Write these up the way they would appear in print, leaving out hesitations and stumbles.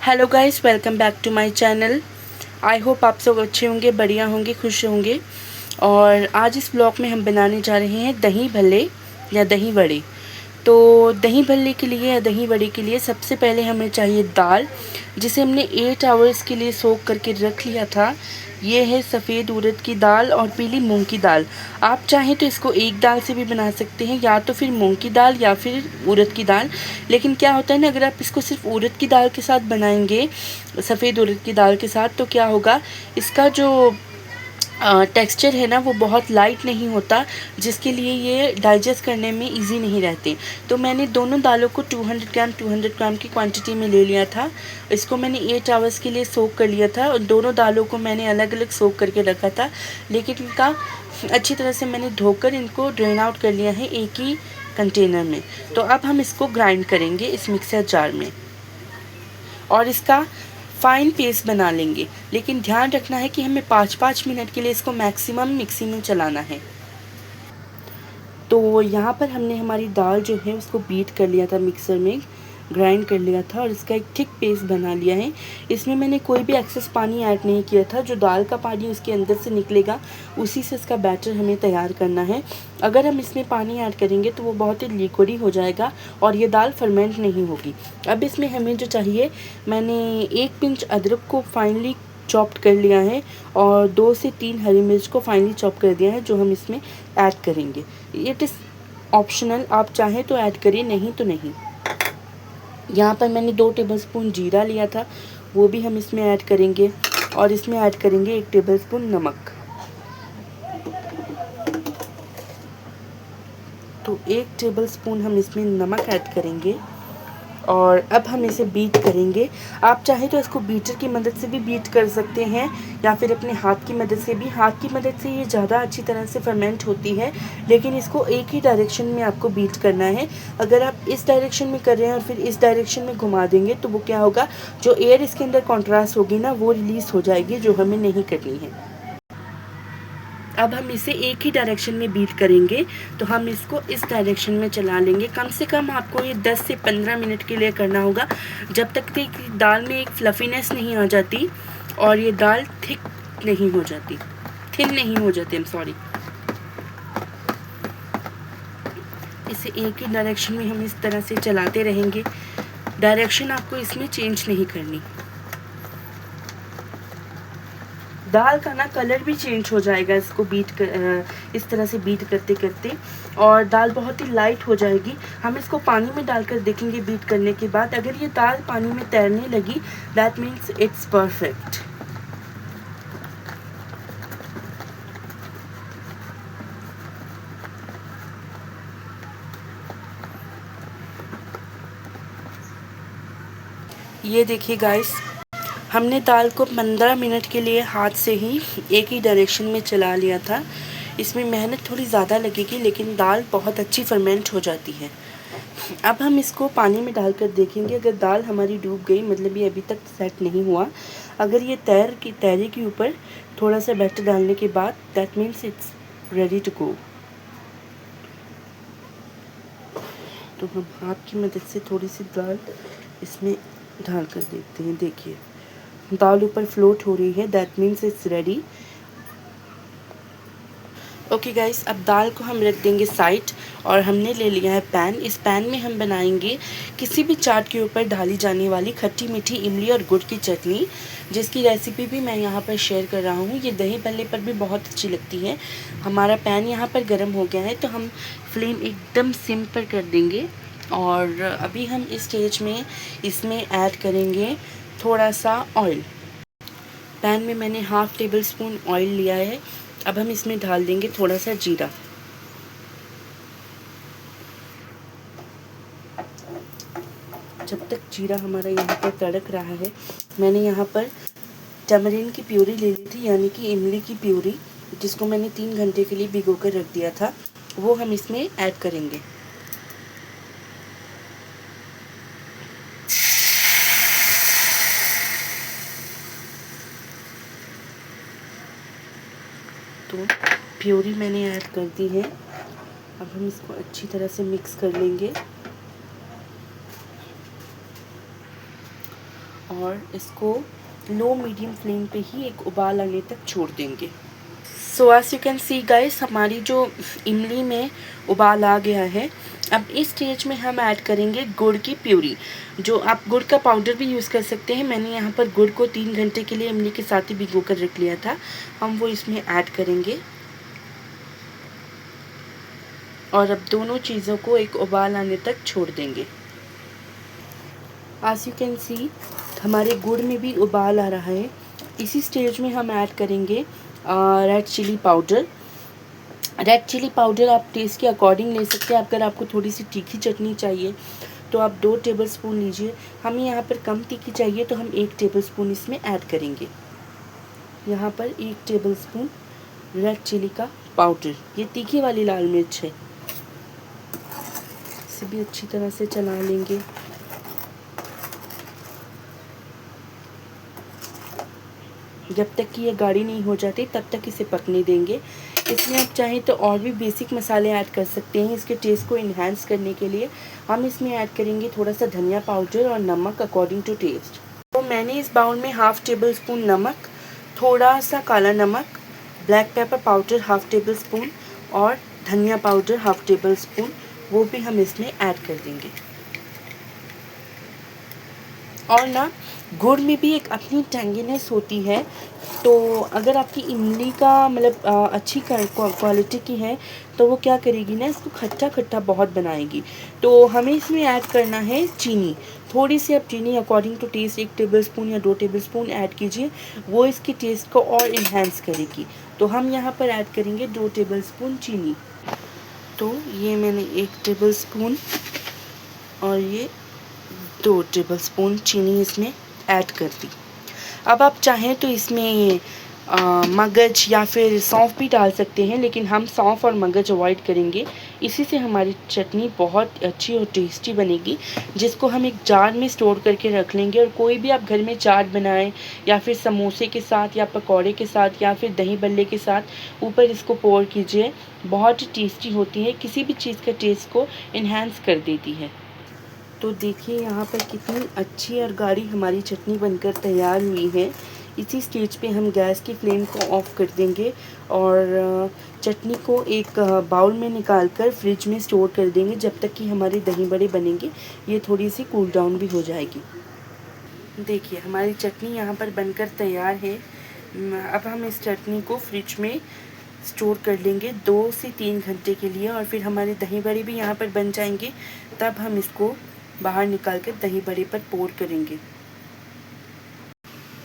Hello guys, welcome back to my channel. I hope आप सब अच्छे होंगे, बढ़िया होंगे, खुश होंगे। और आज इस ब्लॉग में हम बनाने जा रहे हैं दही भल्ले या दही वड़े। तो दही भल्ले के लिए या दही वड़े के लिए सबसे पहले हमें चाहिए दाल, जिसे हमने 8 आवर्स के लिए सोख करके रख लिया था। ये है सफ़ेद उड़द की दाल और पीली मूंग की दाल। आप चाहें तो इसको एक दाल से भी बना सकते हैं, या तो फिर मूंग की दाल या फिर उड़द की दाल। लेकिन क्या होता है ना, अगर आप इसको सिर्फ उड़द की दाल के साथ बनाएंगे, सफ़ेद उड़द की दाल के साथ, तो क्या होगा, इसका जो टेक्सचर है ना वो बहुत लाइट नहीं होता, जिसके लिए ये डाइजेस्ट करने में इजी नहीं रहते। तो मैंने दोनों दालों को 200 ग्राम की क्वांटिटी में ले लिया था। इसको मैंने 8 आवर्स के लिए सोक कर लिया था और दोनों दालों को मैंने अलग अलग सोक करके रखा था। लेकिन इनका अच्छी तरह से मैंने धोकर इनको ड्रेन आउट कर लिया है एक ही कंटेनर में। तो अब हम इसको ग्राइंड करेंगे इस मिक्सर जार में और इसका फ़ाइन पेस्ट बना लेंगे। लेकिन ध्यान रखना है कि हमें 5-5 मिनट के लिए इसको मैक्सिमम मिक्सी में चलाना है। तो यहाँ पर हमने हमारी दाल जो है उसको बीट कर लिया था, मिक्सर में ग्राइंड कर लिया था और इसका एक थिक पेस्ट बना लिया है। इसमें मैंने कोई भी एक्सेस पानी ऐड नहीं किया था। जो दाल का पानी उसके अंदर से निकलेगा, उसी से इसका बैटर हमें तैयार करना है। अगर हम इसमें पानी ऐड करेंगे तो वो बहुत ही लिक्विडी हो जाएगा और ये दाल फर्मेंट नहीं होगी। अब इसमें हमें जो चाहिए, मैंने 1 पिंच अदरक को फाइनली चॉप्ड कर लिया है और 2 से 3 हरी मिर्च को फाइनली चॉप कर दिया है, जो हम इसमें ऐड करेंगे। इट इज़ ऑप्शनल, आप चाहें तो ऐड करिए, नहीं तो नहीं। यहाँ पर मैंने 2 टेबलस्पून जीरा लिया था, वो भी हम इसमें ऐड करेंगे और इसमें ऐड करेंगे 1 टेबलस्पून नमक। तो 1 टेबलस्पून हम इसमें नमक ऐड करेंगे और अब हम इसे बीट करेंगे। आप चाहें तो इसको बीटर की मदद से भी बीट कर सकते हैं या फिर अपने हाथ की मदद से भी। हाथ की मदद से ये ज़्यादा अच्छी तरह से फर्मेंट होती है, लेकिन इसको एक ही डायरेक्शन में आपको बीट करना है। अगर आप इस डायरेक्शन में कर रहे हैं और फिर इस डायरेक्शन में घुमा देंगे तो वो क्या होगा, जो एयर इसके अंदर कॉन्ट्रास्ट होगी ना, वो रिलीज़ हो जाएगी, जो हमें नहीं करनी है। अब हम इसे एक ही डायरेक्शन में बीट करेंगे, तो हम इसको इस डायरेक्शन में चला लेंगे। कम से कम आपको ये 10 से 15 मिनट के लिए करना होगा, जब तक कि दाल में एक फ्लफीनेस नहीं आ जाती और ये दाल थिक नहीं हो जाती, थिन नहीं हो जाती, आई एम सॉरी। इसे एक ही डायरेक्शन में हम इस तरह से चलाते रहेंगे। डायरेक्शन आपको इसमें चेंज नहीं करनी। दाल का ना कलर भी चेंज हो जाएगा इसको इस तरह से बीट करते करते, और दाल बहुत ही लाइट हो जाएगी। हम इसको पानी में डालकर देखेंगे बीट करने के बाद। अगर ये दाल पानी में तैरने लगी, दैट मीन्स इट्स परफेक्ट। ये देखिए गाइस, हमने दाल को 15 मिनट के लिए हाथ से ही एक ही डायरेक्शन में चला लिया था। इसमें मेहनत थोड़ी ज़्यादा लगेगी, लेकिन दाल बहुत अच्छी फर्मेंट हो जाती है। अब हम इसको पानी में डालकर देखेंगे। अगर दाल हमारी डूब गई, मतलब ये अभी तक सेट नहीं हुआ, अगर ये तैरे के ऊपर थोड़ा सा बैटर डालने के बाद, that means it's ready to go. तो हम हाथ की मदद से थोड़ी सी दाल इसमें डाल कर देखते हैं। देखिए, दाल ऊपर फ्लोट हो रही है, that means it's ready. Okay guys, अब दाल को हम रख देंगे साइड और हमने ले लिया है पैन। इस पैन में हम बनाएंगे किसी भी चाट के ऊपर डाली जाने वाली खट्टी मीठी इमली और गुड़ की चटनी, जिसकी रेसिपी भी मैं यहाँ पर शेयर कर रहा हूँ। ये दही भल्ले पर भी बहुत अच्छी लगती है। हमारा पैन यहाँ पर गर्म हो गया है, तो हम फ्लेम एकदम सिम पर कर देंगे और अभी हम इस स्टेज में इसमें ऐड करेंगे थोड़ा सा ऑयल। पैन में मैंने हाफ़ टेबल स्पून ऑयल लिया है। अब हम इसमें डाल देंगे थोड़ा सा जीरा। जब तक जीरा हमारा यहाँ पर तड़क रहा है, मैंने यहाँ पर टैमरिंड की प्यूरी ले ली थी, यानी कि इमली की प्यूरी, जिसको मैंने 3 घंटे के लिए भिगो कर रख दिया था, वो हम इसमें ऐड करेंगे। तो प्यूरी मैंने ऐड कर दी है। अब हम इसको अच्छी तरह से मिक्स कर लेंगे और इसको लो मीडियम फ्लेम पे ही एक उबाल आने तक छोड़ देंगे। So as you can see guys, हमारी जो इमली में उबाल आ गया है। अब इस स्टेज में हम ऐड करेंगे गुड़ की प्यूरी। जो आप गुड़ का पाउडर भी यूज़ कर सकते हैं। मैंने यहाँ पर गुड़ को 3 घंटे के लिए इमली के साथ ही भिगो कर रख लिया था। हम वो इसमें ऐड करेंगे और अब दोनों चीज़ों को एक उबाल आने तक छोड़ देंगे। एज यू कैन सी, हमारे गुड़ में भी उबाल आ रहा है। इसी स्टेज में हम ऐड करेंगे red chilli powder. Red chilli powder आप टेस्ट के अकॉर्डिंग ले सकते हैं। अगर आपको थोड़ी सी तीखी चटनी चाहिए तो आप 2 टेबलस्पून लीजिए। हमें यहाँ पर कम तीखी चाहिए तो हम 1 टेबलस्पून इसमें ऐड करेंगे। यहाँ पर 1 टेबलस्पून रेड चिली का पाउडर, ये तीखी वाली लाल मिर्च है। इसे भी अच्छी तरह से चला लेंगे। जब तक कि ये गाढ़ी नहीं हो जाती तब तक इसे पकने देंगे। इसमें आप चाहें तो और भी बेसिक मसाले ऐड कर सकते हैं। इसके टेस्ट को इन्हांस करने के लिए हम इसमें ऐड करेंगे थोड़ा सा धनिया पाउडर और नमक अकॉर्डिंग टू टेस्ट। तो मैंने इस बाउल में 1/2 टेबलस्पून नमक, थोड़ा सा काला नमक, ब्लैक पेपर पाउडर 1/2 टेबलस्पून और धनिया पाउडर 1/2 टेबलस्पून, वो भी हम इसमें ऐड कर देंगे। और ना, गुड़ में भी एक अपनी टैंगीनेस होती है। तो अगर आपकी इमली का मतलब अच्छी क्वालिटी की है तो वो क्या करेगी ना, इसको खट्टा खट्टा बहुत बनाएगी। तो हमें इसमें ऐड करना है चीनी। थोड़ी सी आप चीनी अकॉर्डिंग टू टेस्ट 1 टेबलस्पून या 2 टेबलस्पून ऐड कीजिए, वो इसके टेस्ट को और इन्हांस करेगी। तो हम यहाँ पर ऐड करेंगे 2 टेबलस्पून चीनी। तो ये मैंने 1 टेबलस्पून और ये 2 टेबलस्पून चीनी इसमें ऐड कर दी। अब आप चाहें तो इसमें मगज या फिर सौंफ भी डाल सकते हैं, लेकिन हम सौंफ और मगज अवॉइड करेंगे। इसी से हमारी चटनी बहुत अच्छी और टेस्टी बनेगी, जिसको हम एक जार में स्टोर करके रख लेंगे। और कोई भी आप घर में चाट बनाएं या फिर समोसे के साथ या पकौड़े के साथ या फिर दही बल्ले के साथ ऊपर इसको पोर कीजिए, बहुत ही टेस्टी होती है। किसी भी चीज़ का टेस्ट को इन्हांस कर देती है। तो देखिए यहाँ पर कितनी अच्छी और गाढ़ी हमारी चटनी बनकर तैयार हुई है। इसी स्टेज पे हम गैस की फ्लेम को ऑफ़ कर देंगे और चटनी को एक बाउल में निकाल कर फ्रिज में स्टोर कर देंगे, जब तक कि हमारे दही बड़े बनेंगे ये थोड़ी सी कूल डाउन भी हो जाएगी। देखिए हमारी चटनी यहाँ पर बनकर तैयार है। अब हम इस चटनी को फ्रिज में स्टोर कर लेंगे 2 से 3 घंटे के लिए, और फिर हमारे दही बड़े भी यहाँ पर बन जाएंगे। तब हम इसको बाहर निकाल कर दही बड़े पर पोर करेंगे।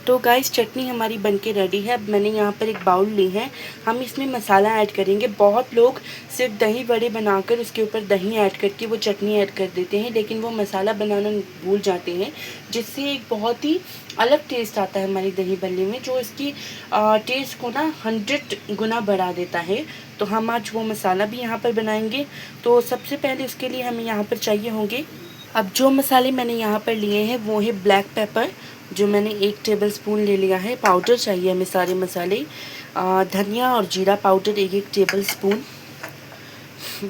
तो गाइस चटनी हमारी बनके रेडी है। अब मैंने यहाँ पर एक बाउल ली है, हम इसमें मसाला ऐड करेंगे। बहुत लोग सिर्फ दही बड़े बनाकर उसके ऊपर दही ऐड करके वो चटनी ऐड कर देते हैं, लेकिन वो मसाला बनाना भूल जाते हैं, जिससे एक बहुत ही अलग टेस्ट आता है हमारी दही बल्ले में, जो इसकी टेस्ट को ना 100 गुना बढ़ा देता है। तो हम आज वो मसाला भी यहाँ पर बनाएंगे। तो सबसे पहले उसके लिए हमें यहाँ पर चाहिए होंगे, अब जो मसाले मैंने यहाँ पर लिए हैं वो है ब्लैक पेपर, जो मैंने 1 टेबलस्पून ले लिया है। पाउडर चाहिए हमें सारे मसाले, धनिया और जीरा पाउडर 1-1 टेबलस्पून।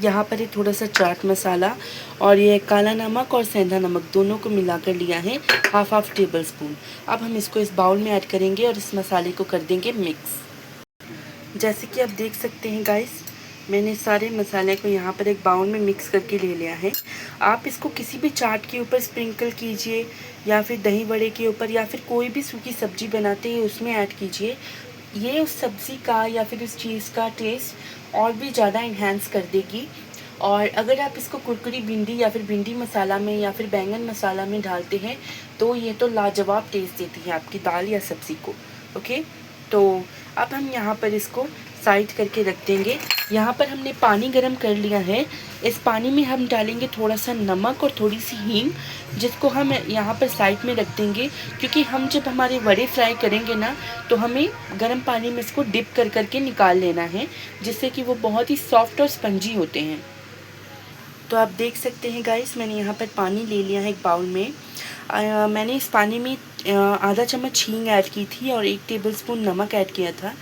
यहाँ पर थोड़ा सा चाट मसाला और ये काला नमक और सेंधा नमक दोनों को मिलाकर लिया है 1/2 टेबलस्पून। अब हम इसको इस बाउल में ऐड करेंगे और इस मसाले को कर देंगे मिक्स। जैसे कि आप देख सकते हैं गाइस, मैंने सारे मसाले को यहाँ पर एक बाउल में मिक्स करके ले लिया है। आप इसको किसी भी चाट के ऊपर स्प्रिंकल कीजिए या फिर दही बड़े के ऊपर या फिर कोई भी सूखी सब्ज़ी बनाते हैं उसमें ऐड कीजिए। ये उस सब्ज़ी का या फिर उस चीज़ का टेस्ट और भी ज़्यादा इन्हांस कर देगी। और अगर आप इसको कुरकुरी भिंडी या फिर भिंडी मसाला में या फिर बैंगन मसाला में डालते हैं तो ये तो लाजवाब टेस्ट देती है आपकी दाल या सब्ज़ी को। ओके, तो अब हम यहाँ पर इसको साइड करके रख देंगे। यहाँ पर हमने पानी गरम कर लिया है। इस पानी में हम डालेंगे थोड़ा सा नमक और थोड़ी सी हींग, जिसको हम यहाँ पर साइड में रख देंगे, क्योंकि हम जब हमारे वड़े फ्राई करेंगे ना तो हमें गर्म पानी में इसको डिप कर करके निकाल लेना है, जिससे कि वो बहुत ही सॉफ्ट और स्पंजी होते हैं। तो आप देख सकते हैं गाइस, मैंने यहाँ पर पानी ले लिया है एक बाउल में। मैंने इस पानी में आधा चम्मच हींग ऐड की थी और 1 टेबलस्पून नमक ऐड किया था।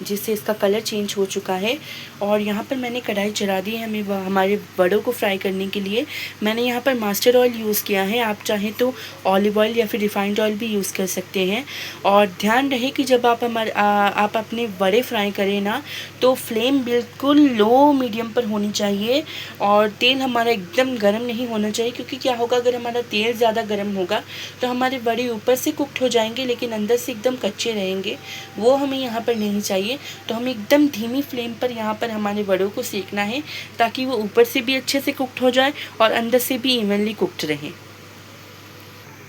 जिससे इसका कलर चेंज हो चुका है। और यहाँ पर मैंने कढ़ाई चढ़ा दी है हमें हमारे वड़ों को फ्राई करने के लिए। मैंने यहाँ पर मस्टर्ड ऑयल यूज़ किया है, आप चाहें तो ऑलिव ऑयल या फिर रिफाइंड ऑयल भी यूज़ कर सकते हैं। और ध्यान रहे कि जब आप आप अपने वड़े फ्राई करें ना, तो फ्लेम बिल्कुल लो मीडियम पर होनी चाहिए और तेल हमारा एकदम गर्म नहीं होना चाहिए, क्योंकि क्या होगा, अगर हमारा तेल ज़्यादा गर्म होगा तो हमारे वड़े ऊपर से कुक्ड हो जाएंगे लेकिन अंदर से एकदम कच्चे रहेंगे, वो हमें यहाँ पर नहीं चाहिए। तो हमें एकदम धीमी फ्लेम पर यहाँ पर हमारे वड़ों को सेकना है, ताकि वो ऊपर से भी अच्छे से कुक्ड हो जाए और अंदर से भी इवनली कुक्ड रहे।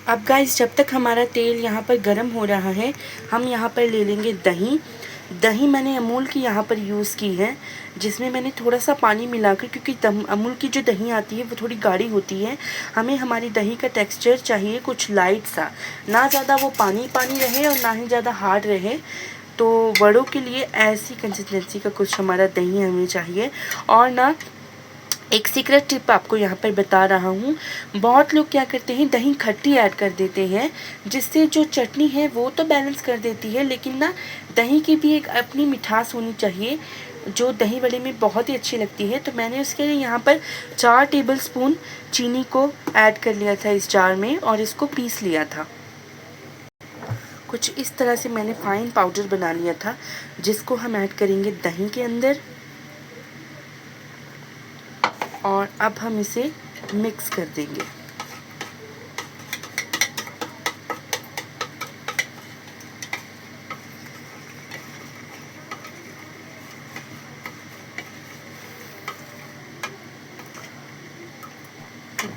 अब गाइस, जब तक हमारा तेल यहाँ पर गर्म हो रहा है, हम यहाँ पर ले लेंगे दही। दही मैंने अमूल की यहाँ पर यूज़ की है, जिसमें मैंने थोड़ा सा पानी मिलाकर, क्योंकि अमूल की जो दही आती है वो थोड़ी गाढ़ी होती है। हमें हमारी दही का टेक्सचर चाहिए कुछ लाइट सा, ना ज़्यादा वो पानी पानी रहे और ना ही ज़्यादा हार्ड रहे। तो वड़ों के लिए ऐसी कंसिस्टेंसी का कुछ हमारा दही हमें चाहिए। और ना, एक सीक्रेट टिप आपको यहाँ पर बता रहा हूँ, बहुत लोग क्या करते हैं, दही खट्टी ऐड कर देते हैं, जिससे जो चटनी है वो तो बैलेंस कर देती है, लेकिन ना दही की भी एक अपनी मिठास होनी चाहिए, जो दही वड़े में बहुत ही अच्छी लगती है। तो मैंने उसके लिए यहाँ पर 4 टेबलस्पून चीनी को ऐड कर लिया था इस जार में और इसको पीस लिया था। कुछ इस तरह से मैंने फाइन पाउडर बना लिया था, जिसको हम ऐड करेंगे दही के अंदर। और अब हम इसे मिक्स कर देंगे।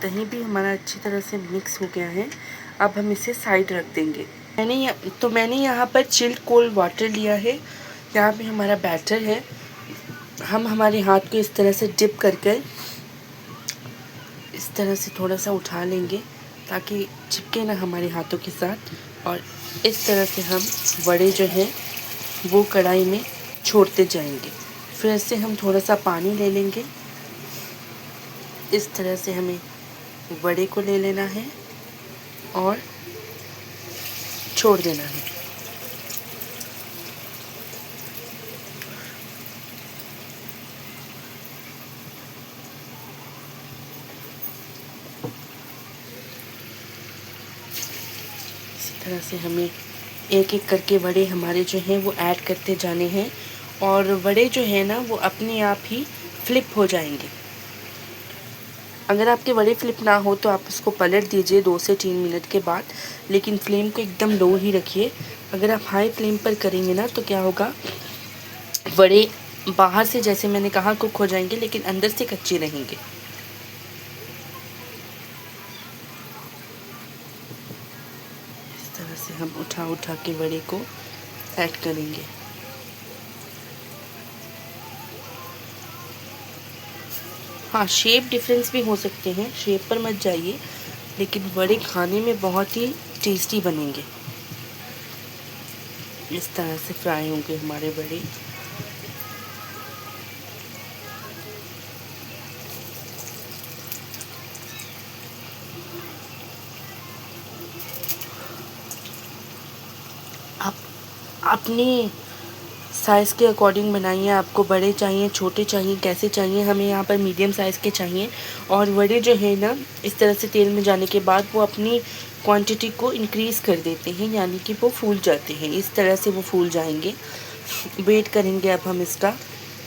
दही भी हमारा अच्छी तरह से मिक्स हो गया है। अब हम इसे साइड रख देंगे। मैंने यहाँ पर चिल्ड कोल्ड वाटर लिया है। यहाँ पे हमारा बैटर है। हम हमारे हाथ को इस तरह से डिप करके इस तरह से थोड़ा सा उठा लेंगे, ताकि चिपके ना हमारे हाथों के साथ। और इस तरह से हम वड़े जो हैं वो कढ़ाई में छोड़ते जाएंगे। फिर से हम थोड़ा सा पानी ले लेंगे। इस तरह से हमें वड़े को ले लेना है और छोड़ देना है। इसी तरह से हमें एक एक करके वड़े हमारे जो हैं वो ऐड करते जाने हैं, और वड़े जो हैं ना वो अपने आप ही फ्लिप हो जाएंगे। अगर आपके वड़े फ्लिप ना हो तो आप उसको पलट दीजिए 2 से 3 मिनट के बाद, लेकिन फ्लेम को एकदम लो ही रखिए। अगर आप हाई फ्लेम पर करेंगे ना तो क्या होगा, वड़े बाहर से जैसे मैंने कहा कुक हो जाएंगे, लेकिन अंदर से कच्चे रहेंगे। इस तरह से हम उठा उठा के वड़े को ऐड करेंगे। हाँ, शेप डिफरेंस भी हो सकते हैं, शेप पर मत जाइए, लेकिन वड़े खाने में बहुत ही टेस्टी बनेंगे। इस तरह से फ्राई होंगे हमारे वड़े। आप अपनी साइज़ के अकॉर्डिंग बनाइए। आपको बड़े चाहिए, छोटे चाहिए, कैसे चाहिए। हमें यहाँ पर मीडियम साइज़ के चाहिए। और वड़े जो है ना, इस तरह से तेल में जाने के बाद वो अपनी क्वांटिटी को इंक्रीज़ कर देते हैं, यानी कि वो फूल जाते हैं। इस तरह से वो फूल जाएंगे। वेट करेंगे अब हम इसका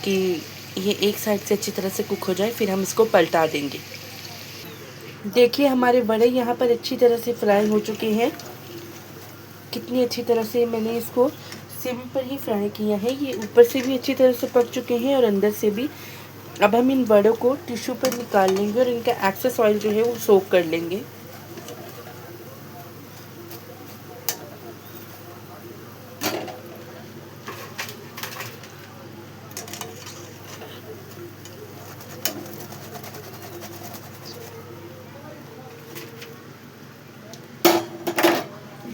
कि ये एक साइड से अच्छी तरह से कुक हो जाए, फिर हम इसको पलटा देंगे। देखिए, हमारे वड़े यहाँ पर अच्छी तरह से फ्राई हो चुके हैं। कितनी अच्छी तरह से मैंने इसको सिम पर ही फ्राई किया है। ये ऊपर से भी अच्छी तरह से पक चुके हैं और अंदर से भी। अब हम इन वड़ों को टिश्यू पर निकाल लेंगे और इनका एक्सेस ऑयल जो है वो सोक कर लेंगे।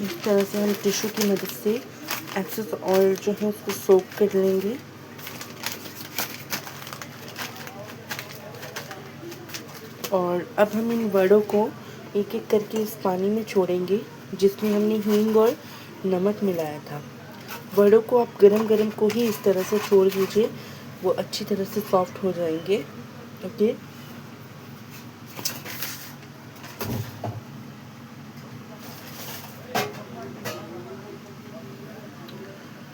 इस तरह से हम टिश्यू की मदद से एक्सेस ऑयल जो है उसको सोक कर लेंगे। और अब हम इन वड़ों को एक एक करके इस पानी में छोड़ेंगे, जिसमें हमने हींग और नमक मिलाया था। वड़ों को आप गरम गरम को ही इस तरह से छोड़ दीजिए, वो अच्छी तरह से सॉफ्ट हो जाएंगे। ओके,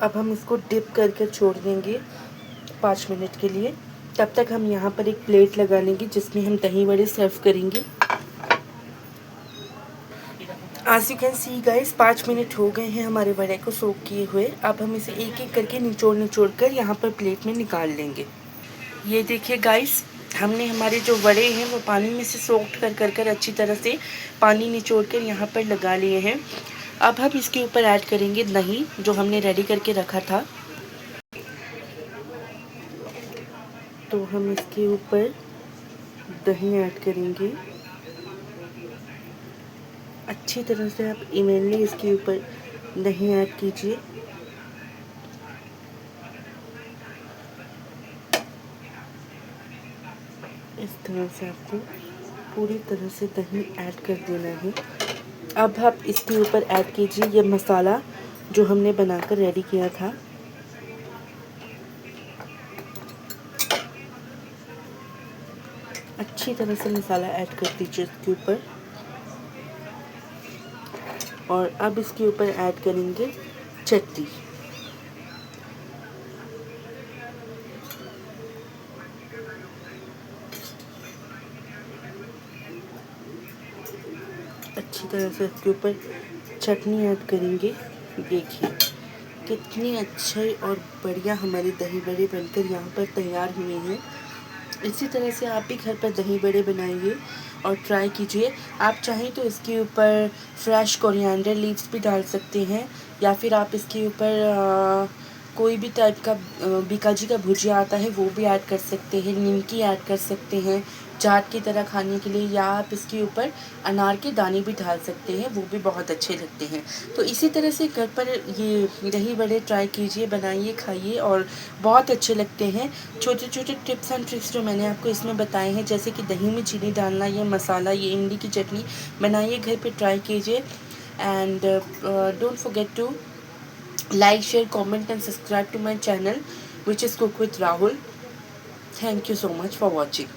अब हम इसको डिप करके छोड़ देंगे 5 मिनट के लिए। तब तक हम यहाँ पर एक प्लेट लगा लेंगे जिसमें हम दही वड़े सर्व करेंगे। As you can see guys, 5 minute हो गए हैं हमारे वड़े को सोक किए हुए। अब हम इसे एक एक करके निचोड़ कर यहाँ पर प्लेट में निकाल लेंगे। ये देखिए गाइस, हमने हमारे जो वड़े हैं वो पानी में से सोक्ड कर अच्छी तरह से पानी निचोड़ कर यहाँ पर लगा लिए हैं। अब हम इसके ऊपर ऐड करेंगे दही जो हमने रेडी करके रखा था। तो हम इसके ऊपर दही ऐड करेंगे। अच्छी तरह से आप इवनली इसके ऊपर दही ऐड कीजिए। इस तरह से आपको पूरी तरह से दही ऐड कर देना है। अब आप इसके ऊपर ऐड कीजिए ये मसाला जो हमने बनाकर रेडी किया था। अच्छी तरह से मसाला ऐड कर दीजिए इसके ऊपर। और अब इसके ऊपर ऐड करेंगे चटनी। अच्छी तरह से इसके ऊपर चटनी ऐड करेंगे। देखिए कितनी अच्छे और बढ़िया हमारे दही बड़े बनकर यहाँ पर तैयार हुए हैं। इसी तरह से आप भी घर पर दही बड़े बनाइए और ट्राई कीजिए। आप चाहें तो इसके ऊपर फ्रेश कोरिएंडर लीव्स भी डाल सकते हैं, या फिर आप इसके ऊपर कोई भी टाइप का बीकाजी का भुजिया आता है वो भी ऐड कर सकते हैं, निमकी ऐड कर सकते हैं चाट की तरह खाने के लिए, या आप इसके ऊपर अनार के दाने भी डाल सकते हैं, वो भी बहुत अच्छे लगते हैं। तो इसी तरह से घर पर ये दही बड़े ट्राई कीजिए, बनाइए, खाइए और बहुत अच्छे लगते हैं। छोटे छोटे टिप्स एंड ट्रिक्स जो मैंने आपको इसमें बताए हैं, जैसे कि दही में चीनी डालना, ये मसाला, ये इमली की चटनी, बनाइए घर पर, ट्राई कीजिए। And don't forget to like, share, comment and subscribe to my channel which is Cook with Rahul. Thank you so much for watching.